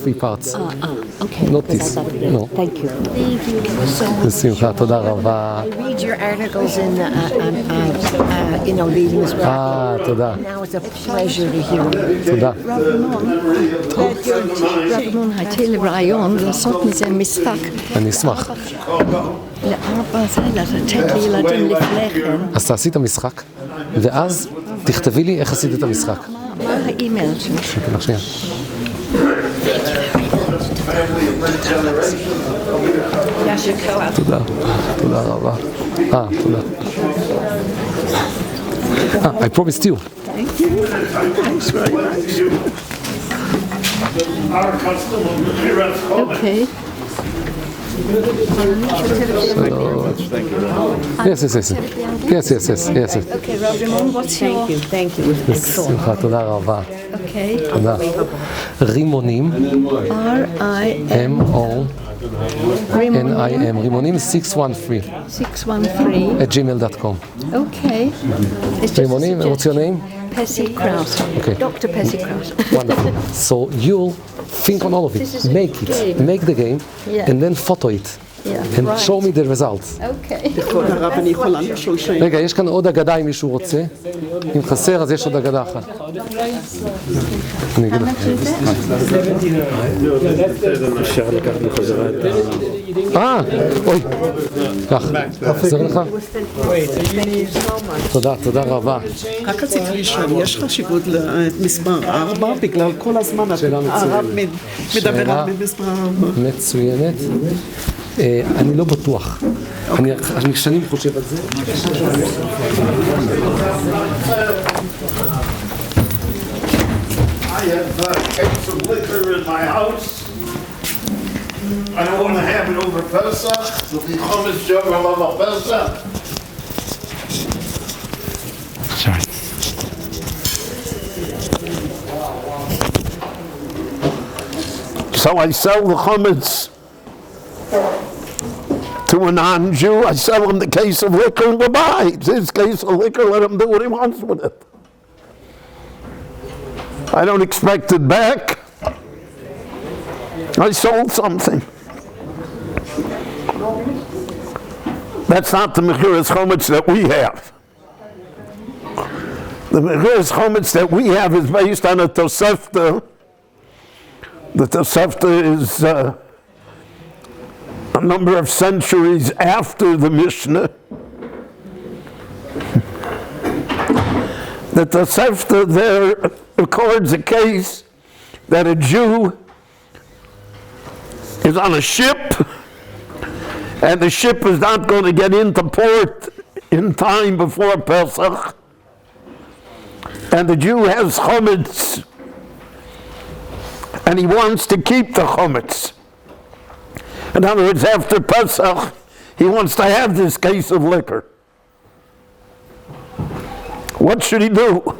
free parts. Okay. Not this. No. Thank you. Thank you so much. בשמחה, תודה רבה. I read your articles in, the newspaper. תודה. Now it's a pleasure to hear you. תודה. רב רימון, הייתי לרעיון לעשות מזה משחק. אני אשמח. לארבע זה, לתת לילדים לפני כן. אז תעשי את המשחק, ואז תכתבי לי איך עשית את המשחק. מה האימייל שלך? נתן לך שנייה. תודה, תודה רבה. תודה. I promised you. Thank you. Thanks very much. Okay. Yes. Okay, Rimon, what's your... Thank you. בשמחה, תודה רבה. Okay. תודה. רימונים. R-I-M-O-N-I-M. רימונים 613. 613. @gmail.com. Okay. רימונים, what's your name? Pessy Krause. Okay. Dr. Pessy Krause. Wonderful. So you'll think on all of it. Make it. Make the game. Yeah. And then photo it. Yeah. And right. show me the results. Okay. רגע, יש כאן עוד אגדה אם מישהו רוצה. אם חסר, אז יש עוד אגדה אחת. אני אגיד לך. אפשר לקחת בחזרה את אוי. כך, חסר לך? תודה רבה. רק רציתי לשאול, יש חשיבות למספר 4? בגלל כל הזמן הרב מדבר על מספר 4. מצוינת. אני לא בטוח. אני שנים חושב על זה. I have case of liquor in my house. I don't want to have it over Pesach. There'll be chametz sugar over Pesach. Sorry. So I sell the chametz to a non-Jew. I sell him the case of liquor and goodbye. It's his case of liquor. Let him do what he wants with it. I don't expect it back. I sold something. That's not the mechuras chametz that we have. The mechuras chametz that we have is based on a tosefta. The tosefta is a number of centuries after the Mishnah. The tosefta there records a case that a Jew is on a ship and the ship is not going to get into port in time before Pesach, and the Jew has chametz and he wants to keep the chametz. In other words, after Pesach he wants to have this case of liquor. What should he do?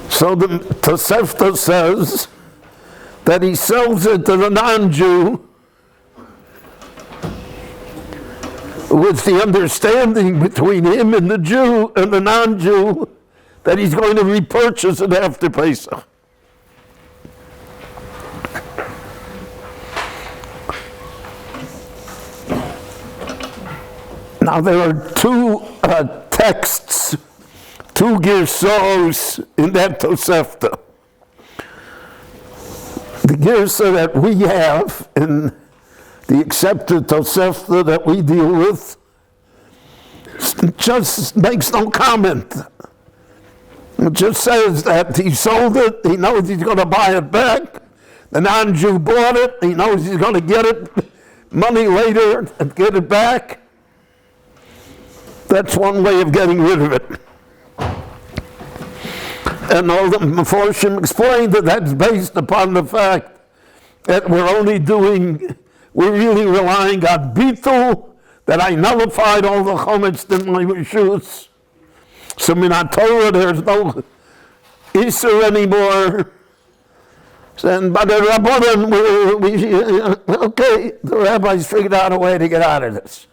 So the Tosefta says that he sells it to the non-Jew with the understanding between him and the Jew and the non-Jew that he's going to repurchase it after Pesach. Now there are two texts, two girsos in that Tosefta. The girsa that we have in the accepted Tosefta that we deal with just makes no comment. It just says that he sold it, he knows he's going to buy it back. The non-Jew bought it, he knows he's going to get it money later and get it back. That's one way of getting rid of it. And all the Meforshim explained that that's based upon the fact that we're really relying on bitul, that I nullified all the chametz in my rishus. So in our Torah there's no Isser anymore. And by the Rabbanan, okay, the rabbis figured out a way to get out of this.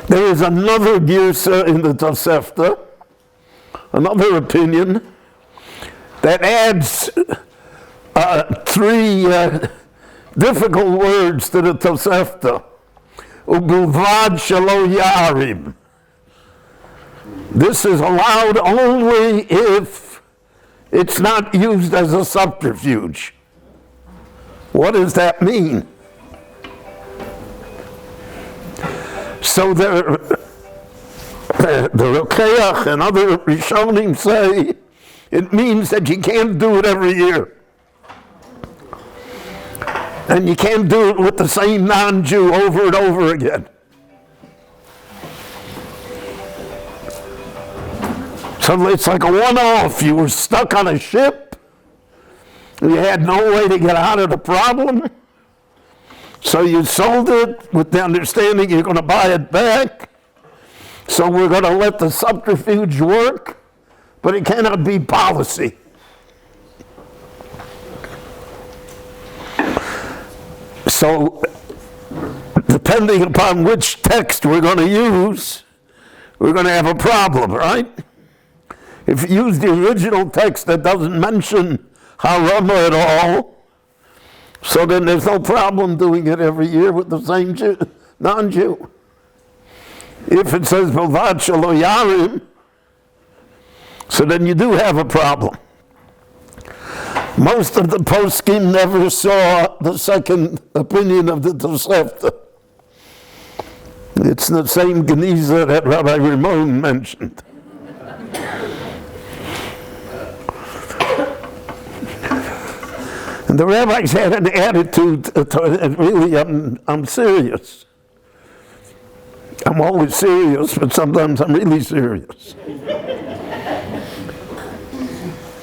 There is another girsa in the Tosefta, another opinion that adds three difficult words to the Tosefta. Ubilvad shelo yarim. This is allowed only if it's not used as a subterfuge. What does that mean? So the Rokeach and other Rishonim say it means that you can't do it every year. And you can't do it with the same non-Jew over and over again. So it's like a one-off. You were stuck on a ship. You had no way to get out of the problem. So you sold it with the understanding you're going to buy it back. So we're going to let the subterfuge work, but it cannot be policy. So depending upon which text we're going to use, we're going to have a problem, right? If you use the original text that doesn't mention harama at all, so then there's no problem doing it every year with the same Jew, non-Jew. If it says Bilvad shelo yarim, so then you do have a problem. Most of the poskim never saw the second opinion of the Tosefta. It's the same Geniza that Rabbi Ramon mentioned. And the rabbis had an attitude, really, I'm serious. I'm always serious, but sometimes I'm really serious.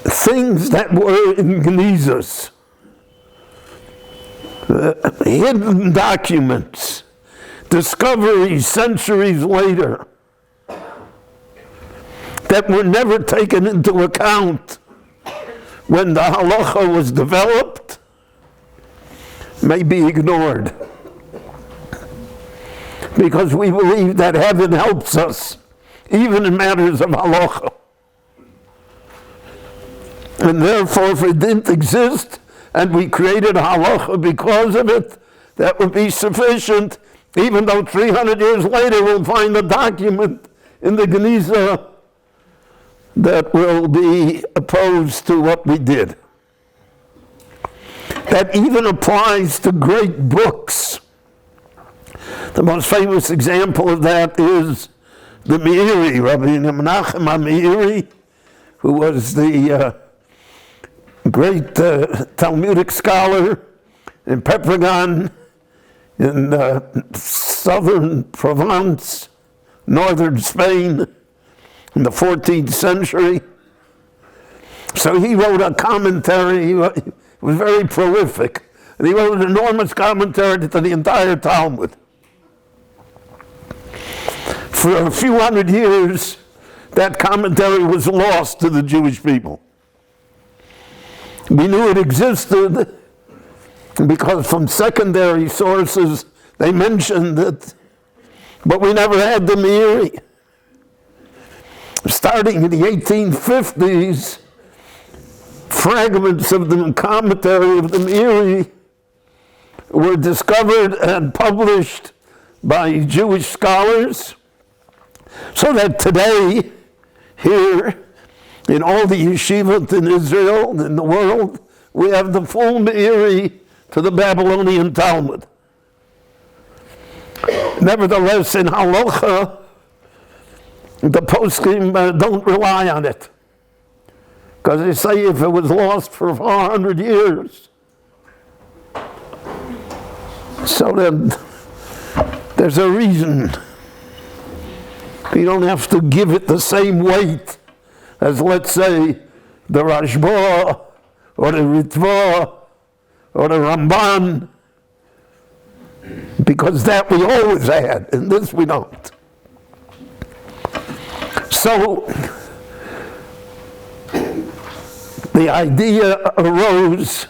Things that were in Genizas, hidden documents, discoveries centuries later, that were never taken into account when the halacha was developed, may be ignored. Because we believe that heaven helps us, even in matters of halacha. And therefore, if it didn't exist, and we created a halacha because of it, that would be sufficient, even though 300 years later we'll find a document in the Geniza that will be opposed to what we did. That even applies to great books. The most famous example of that is the Meiri, Rabbi Menachem HaMeiri, who was the great Talmudic scholar in Pepregon, in southern Provence, northern Spain, in the 14th century. So he wrote a commentary. He was very prolific. And he wrote an enormous commentary to the entire Talmud. For a few hundred years, that commentary was lost to the Jewish people. We knew it existed because from secondary sources they mentioned it, but we never had the Meiri. Starting in the 1850s, fragments of the commentary of the Meiri were discovered and published by Jewish scholars, so that today, here, in all the yeshivot in Israel, in the world, we have the full Meiri to the Babylonian Talmud. Nevertheless, in halacha, the poskim don't rely on it. Because they say if it was lost for 400 years, so then there's a reason. You don't have to give it the same weight as, let's say, the Rashba, or the Ritva, or the Ramban, because that we always had, and this we don't. So, the idea arose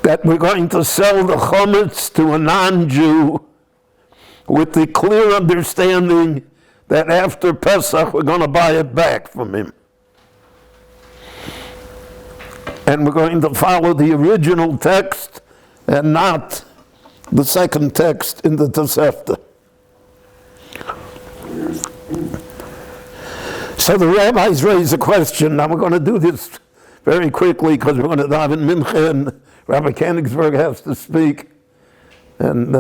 that we're going to sell the chametz to a non-Jew with the clear understanding that after Pesach we're going to buy it back from him. And we're going to follow the original text and not the second text in the Tosefta. So the rabbis raise a question. Now we're going to do this very quickly because we're going to dive in Mincha and Rabbi Koenigsberg has to speak. And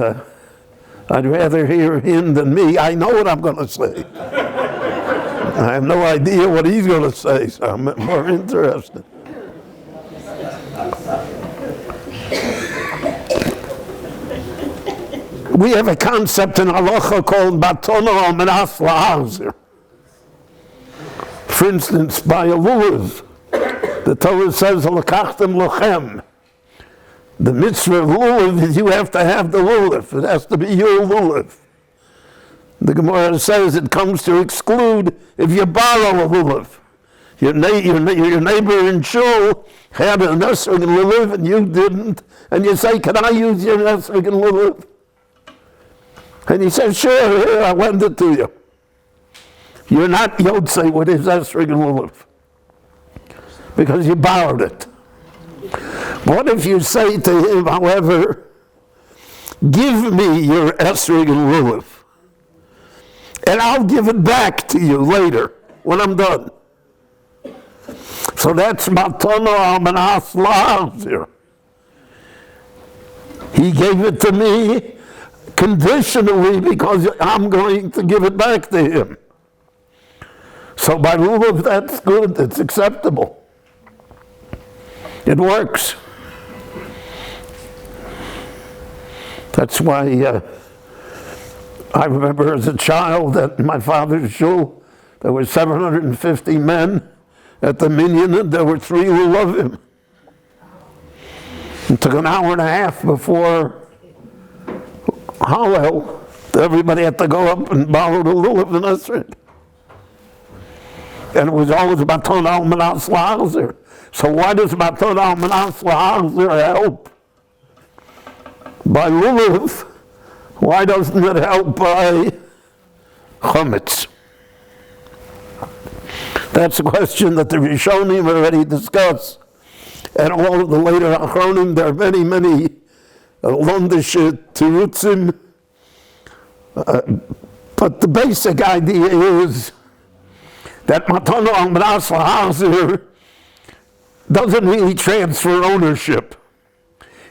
I'd rather hear him than me. I know what I'm going to say. I have no idea what he's going to say, so I'm more interested. We have a concept in halacha called batona al menas la'azir. For instance, by a lulav, the Torah says, "Lekachtem lochem." The mitzvah of lulav is you have to have the lulav. It has to be your lulav. The Gemara says it comes to exclude if you borrow a lulav. Your neighbor in shul had a nesrigen lulav and you didn't, and you say, "Can I use your nesrigen lulav?" And he says, "Sure, here, I lend it to you." You're not yotzei with his esrog and lulav because you borrowed it. What if you say to him, however, "Give me your esrog and lulav, and I'll give it back to you later when I'm done"? So that's matana al menas la'azir. He gave it to me conditionally because I'm going to give it back to him. So by lulav, that's good, it's acceptable. It works. That's why I remember as a child at my father's shul, there were 750 men at the minyan, and there were 3 who loved him. It took an hour and a half before Hallel, everybody had to go up and borrow the lulav and esrog. And it was always maton al menas la'azir. So why does maton al menas la'azir help? By lulav, why doesn't it help by chametz? That's a question that the Rishonim already discussed. And all of the later Achronim, there are many, many londische tirutzim. But the basic idea is that matana al menas la'azir doesn't really transfer ownership.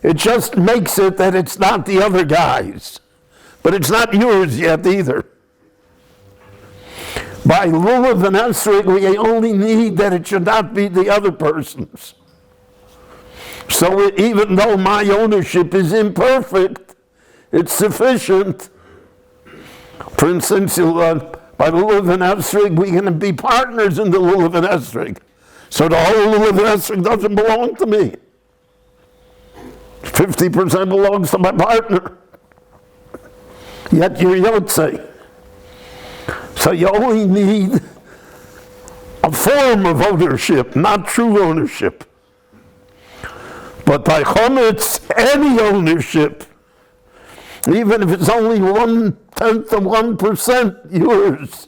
It just makes it that it's not the other guy's, but it's not yours yet either. By lulav and esrog, we only need that it should not be the other person's. So even though my ownership is imperfect, it's sufficient. For instance, by lulav and esrog, we can be partners in the lulav and esrog. So the whole lulav and esrog doesn't belong to me. 50% belongs to my partner. Yet you're yotzei. So you only need a form of ownership, not true ownership. But by chametz, any ownership, even if it's only 1/10 of 1% yours,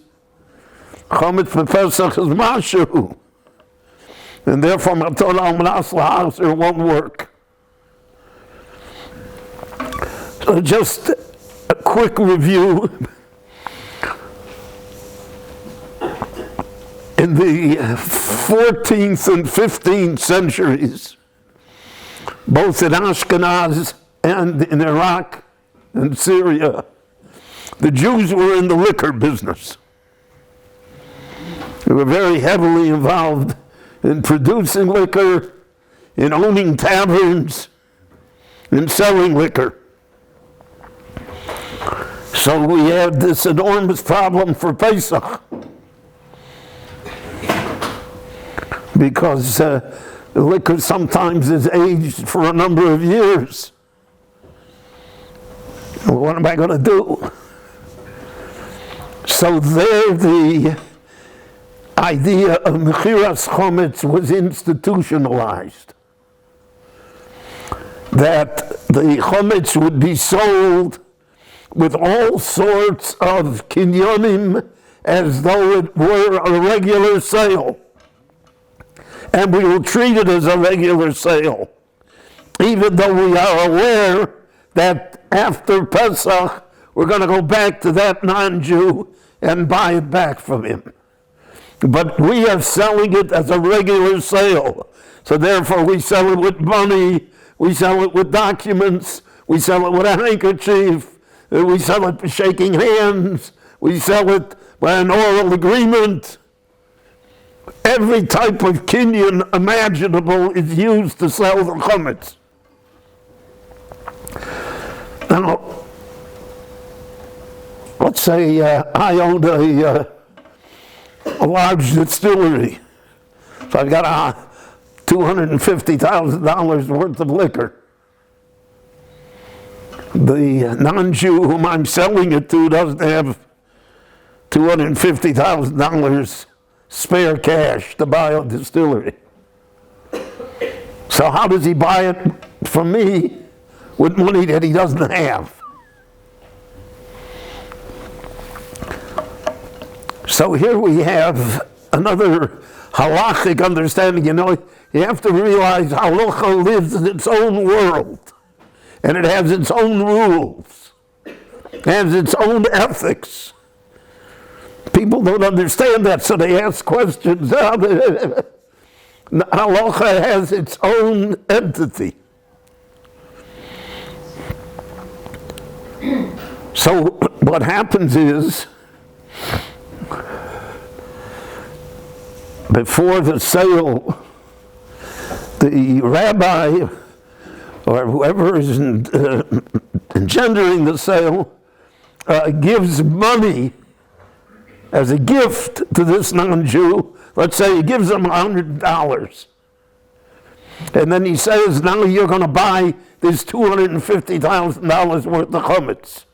chametz for Pesach is mashu, and therefore maton al menas la'azir won't work. So just a quick review. In the 14th and 15th centuries, both in Ashkenaz and in Iraq and Syria, the Jews were in the liquor business. They were very heavily involved in producing liquor, in owning taverns, in selling liquor. So we had this enormous problem for Pesach, because liquor sometimes is aged for a number of years. What am I going to do? So there the idea of mechiras chametz was institutionalized. That the chametz would be sold with all sorts of kinyonim as though it were a regular sale. And we will treat it as a regular sale, even though we are aware that after Pesach, we're going to go back to that non-Jew and buy it back from him. But we are selling it as a regular sale. So therefore we sell it with money, we sell it with documents, we sell it with a handkerchief, we sell it by shaking hands, we sell it by an oral agreement. Every type of kinyan imaginable is used to sell the chametz. Now, let's say I owned a large distillery. So I've got $250,000 worth of liquor. The non-Jew whom I'm selling it to doesn't have $250,000 spare cash to buy a distillery. So how does he buy it from me with money that he doesn't have? So here we have another halachic understanding. You know, you have to realize halacha lives in its own world, and it has its own rules, it has its own ethics. People don't understand that, so they ask questions. Halacha has its own entity. So what happens is, before the sale, the rabbi or whoever is engendering the sale gives money as a gift to this non-Jew. Let's say he gives him $100. And then he says, now you're going to buy this $250,000 worth of chametz.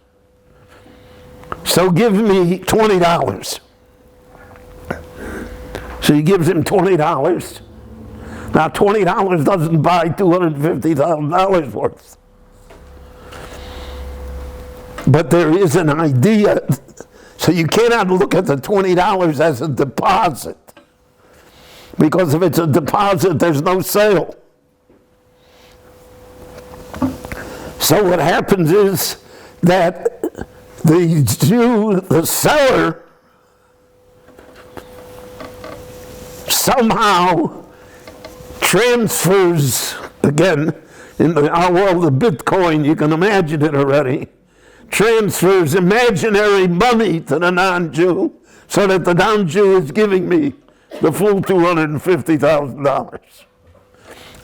So give me $20. So he gives him $20. Now $20 doesn't buy $250,000 worth. But there is an idea. So you cannot look at the $20 as a deposit, because if it's a deposit, there's no sale. So what happens is that the Jew, the seller, somehow transfers, again, in our world of Bitcoin, you can imagine it already, transfers imaginary money to the non-Jew so that the non-Jew is giving me the full $250,000.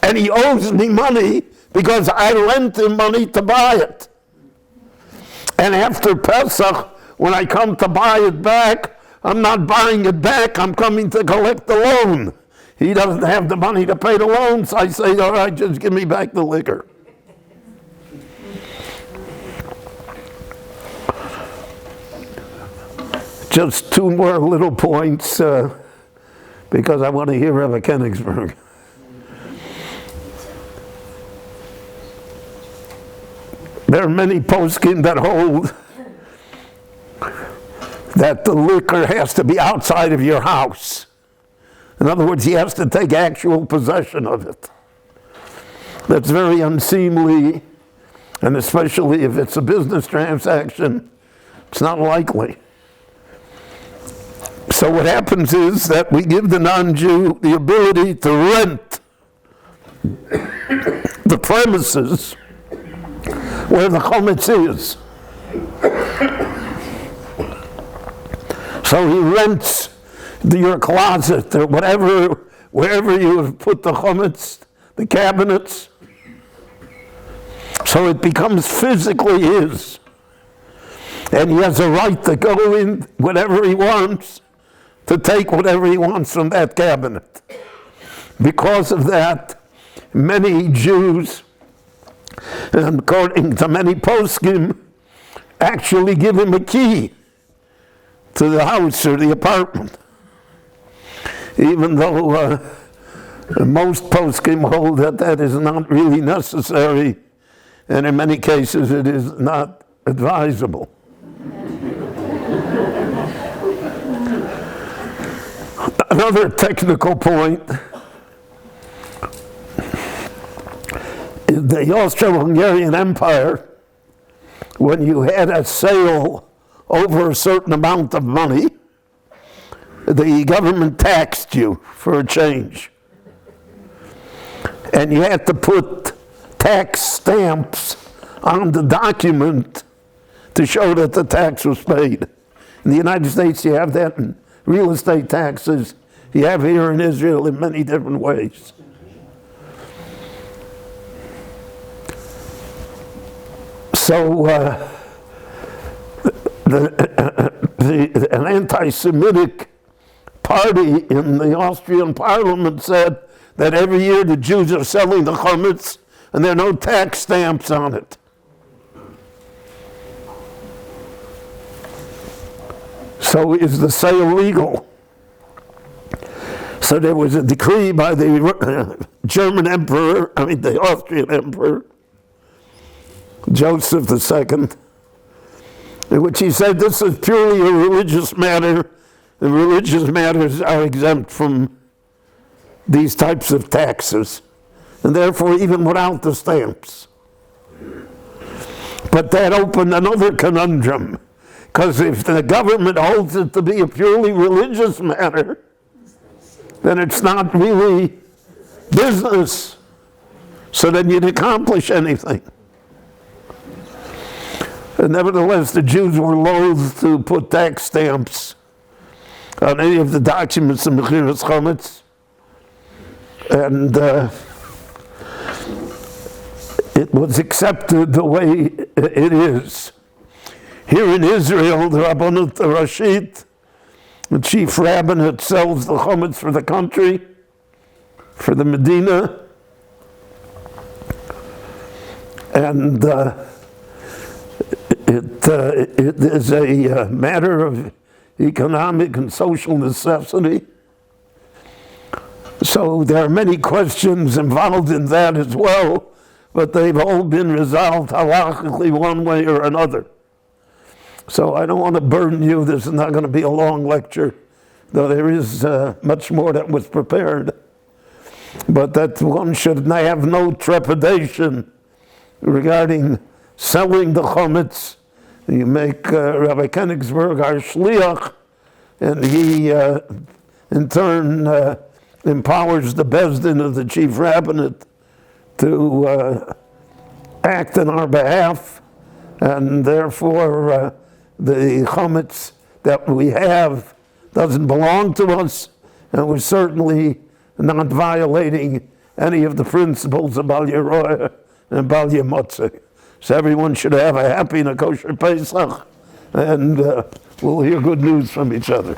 And he owes me money because I lent him money to buy it. And after Pesach, when I come to buy it back, I'm not buying it back, I'm coming to collect the loan. He doesn't have the money to pay the loan, so I say, all right, just give me back the liquor. Just two more little points, because I want to hear Rabbi Koenigsberg. There are many poskim that hold that the liquor has to be outside of your house. In other words, he has to take actual possession of it. That's very unseemly, and especially if it's a business transaction, it's not likely. So what happens is that we give the non-Jew the ability to rent the premises where the chametz is. So he rents your closet or whatever, wherever you have put the chametz, the cabinets. So it becomes physically his. And he has a right to go in whatever he wants, to take whatever he wants from that cabinet. Because of that, many Jews, and according to many poskim, actually give him a key to the house or the apartment. Even though most poskim hold that that is not really necessary, and in many cases it is not advisable. Another technical point, in the Austro-Hungarian Empire, when you had a sale over a certain amount of money, the government taxed you for a change. And you had to put tax stamps on the document to show that the tax was paid. In the United States, you have that in real estate taxes. You have here in Israel in many different ways. So an anti-Semitic party in the Austrian parliament said that every year the Jews are selling the chametz and there are no tax stamps on it. So is the sale legal? So there was a decree by the German emperor, the Austrian emperor, Joseph II, in which he said this is purely a religious matter, and religious matters are exempt from these types of taxes, and therefore even without the stamps. But that opened another conundrum, because if the government holds it to be a purely religious matter, then it's not really business, so then you'd accomplish anything. And nevertheless, the Jews were loath to put tax stamps on any of the documents in Mechiras Chametz, and it was accepted the way it is. Here in Israel, the Rabbanut Rashit, the chief rabbinate, sells the chametz for the country, for the Medina, and it is a matter of economic and social necessity. So there are many questions involved in that as well, but they've all been resolved halachically one way or another. So I don't want to burden you. This is not going to be a long lecture, though there is much more that was prepared. But that one should have no trepidation regarding selling the chametz. You make Rabbi Koenigsberg our shliach, and he in turn empowers the Bezdin of the chief rabbinate to act on our behalf, and therefore the chametz that we have doesn't belong to us, and we're certainly not violating any of the principles of Bal Yeroeh and Bal Yemotzeh. So everyone should have a happy and a kosher Pesach, and we'll hear good news from each other.